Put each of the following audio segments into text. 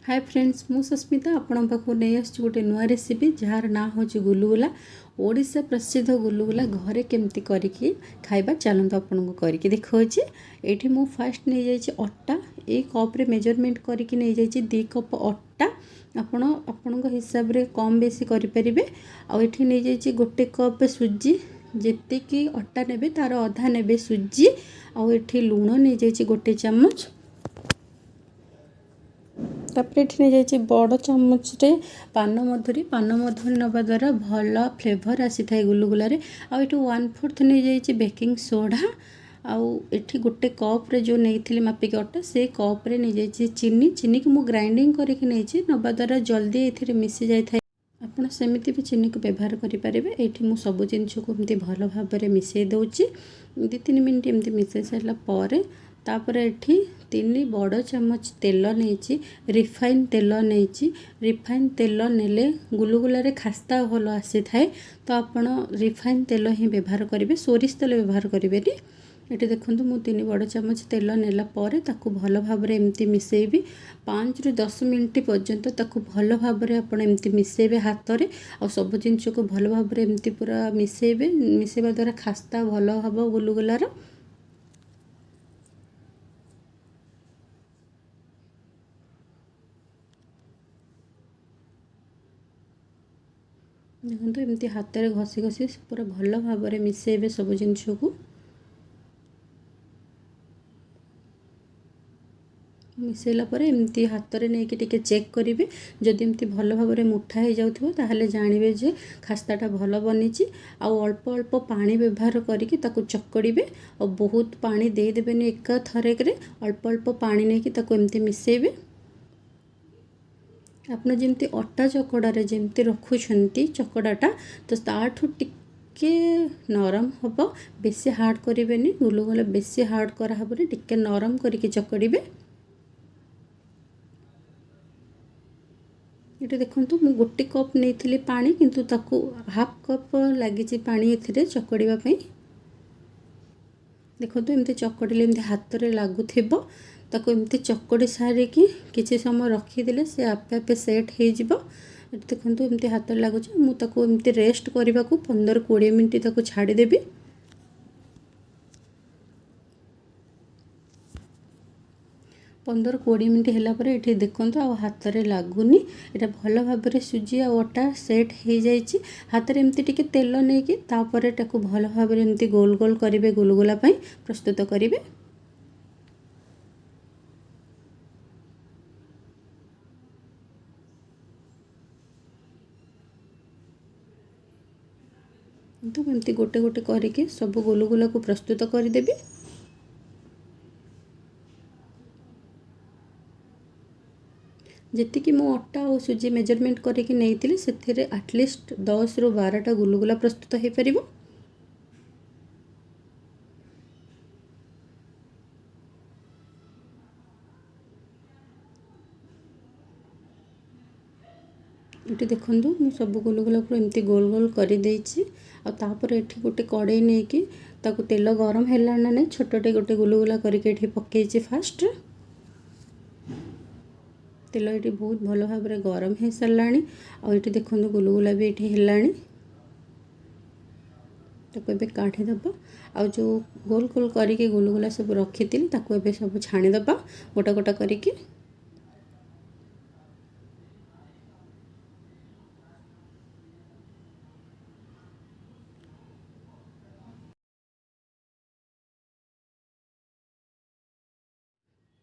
Hi friends मु सस्मिता आपण पाखु नहीं आस गोटे नुआ रेसिपी जार ना हूँ गुलुगुला। ओडिशा प्रसिद्ध गुलुगुला घरे केमती करके खाइबा चलते आपन को करके देखिए। ये मु फास्ट नहीं जाइए अट्टा ये कप्रे मेजरमेंट करके नहीं जाइए 2 कप अट्टा आपण हिसाब रे कम बेसी करें। आठी नहीं जाइए गोटे कप सुजी जी अट्टा ने तार अधा ने सुजी आठी लुण नहीं जाइए गोटे चामच तापर ये नहीं जाइए बड़ चामच पान मधुरी नवा द्वारा भल फ्लेवर आसी था गुलुगुलारे। आउ 1/4 नहीं जाइए बेकिंग सोडा आठी गोटे कप्रे जो नहीं मापिक अटा से कप्रे नहीं जाइए चीनी को मुझे ग्राइंडिंग करके नहीं नवा द्वारा जल्दी ये मिसी जाए। ଆପଣ ସେମିତି ବି ଚିନିକୁ ବ୍ୟବହାର କରିପାରିବେ। ଏଇଠି ମୁଁ ସବୁ ଜିନିଷକୁ ଏମିତି ଭଲ ଭାବରେ ମିଶାଇ ଦେଉଛି 2-3 ମିନିଟ୍ ଏମିତି ମିଶାଇ ସାରିଲା ପରେ ତାପରେ ଏଠି 3 ବଡ଼ ଚାମଚ ତେଲ ନେଇଛି ରିଫାଇନ୍ ତେଲ ନେଇଛି। ରିଫାଇନ୍ ତେଲ ନେଲେ ଗୁଲୁଗୁଲାରେ ଖାସ୍ତା ଭଲ ଆସିଥାଏ ତ ଆପଣ ରିଫାଇନ୍ ତେଲ ହିଁ ବ୍ୟବହାର କରିବେ, ସୋରିଷ ତେଲ ବ୍ୟବହାର କରିବେନି। ये देखो मु 3 बड़ चामच तेल नेला ताकू भल भाव एमती मिसेबी 5 ରୁ 10 मिनट पर्यंत ताकू भल भाव आप एमती मिसेबे हाथ में आ सब जिनस को भल भाव एमती पूरा मिसेबे। मिसेबा द्वारा खास्ता भल हम गुलुगुलार। देखो एमती हाथ में घसी घसी पूरा भल भाव मिसेबे सब जिनस को। मिसेला पर एमती हाथ में नहीं कि चेक करेंगे जदि एमती भल भाव मुठा हो जाऊँ ताहले जानवे जे खास्ताटा भल बनी। आउ अल्प अल्प पानी व्यवहार करके चकड़े और बहुत पानी देदेनि एक थरक अल्प अल्प पानी नहीं कि एमती मिसेबे। आपन जमती अटा चकड़ारे जमती रखुंट चकड़ाटा तो ताठू टिके नरम हम बेसी हार्ड करेंगे गुलुगुला बेसी हार्ड कराबनी टिके नरम करके चकड़े। ये देखो मु गोटे कप नहीं पानी किंतु ताकू हाफ कप लगी पानी ए चकड़ापी। देखो एमती चकड़े एमती हाथ में लगुथ ताकू एमती चकड़ी सारिकी किसी समय रखीदे से आपे आपे सेट हो। देखो एमती हाथ में लगुच मुझे रेस्ट करने को 15-20 मिनट छाड़देवी। 15-20 मिनट है ये देखो हाथ में लगुनि यहाँ भल भाव सुजी आ अटा सेट हो जाइए। हाथ में एमती टिके तेल नहीं कि भल भाव एमती गोल गोल करेंगे गुलुगुला प्रस्तुत करेंगे। तो एमती गोटे गोटे करके सब गुलुगुला को प्रस्तुत करदेवी। जी मु अटा और सुजी मेजरमेंट करके नहीं से एटलिस्ट 10 ରୁ 12टा गुलुगुला प्रस्तुत हो पार। ये देखो मु सब गुलुगुला को एमती गोल गोल कर ये गोटे कड़े नहीं कि तेल गरम है ना नहीं छोटे गोटे गुलुगुला करके पकई फास्ट तेल ये बहुत भल भाव गरम हो सारा। और ये देखो गुलुगुला भी ये है ताको काढ़ीदबा आ जो गोल गोल करके गुलुगुला सब रखी थी सब छाणीदबा गोटा गोटा करके।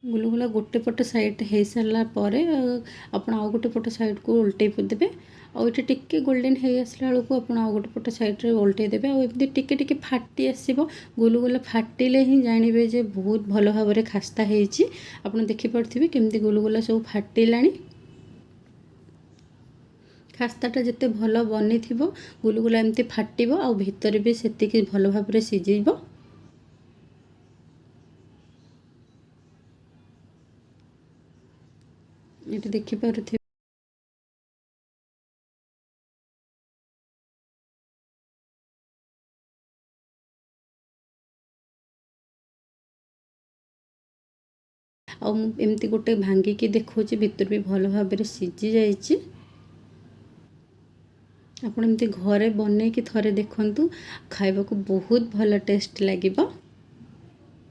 गुलुगुला गोटे पट साइड हो सारा पर आपण आउ गोटे पट साइड को उल्टे देवे और ये टिके गोल्डन हो आसला बेलू आप गोटे पट साइड रे उल्टे देवे आमती टिके टिके फाटी आसो गुलुगुला फाटिले ही जानवे जे बहुत भल भाव खास्ता होती। आपड़ देखिपे केमती गुलुगुला सब फाटिला खास्ताटा जिते भल बनी थी गुलुगुला एमती फाटो आ भितर भी से भल भाव सीझ। ये देखिपे ଆଉ ମୁଁ ଏମିତି ଗୋଟେ ଭାଙ୍ଗିକି ଦେଖାଉଛି, ଭିତରୁ ବି ଭଲ ଭାବରେ ସିଝି ଯାଇଛି। ଆପଣ ଏମିତି ଘରେ ବନେଇକି ଥରେ ଦେଖନ୍ତୁ, ଖାଇବାକୁ ବହୁତ ଭଲ ଟେଷ୍ଟ ଲାଗିବ।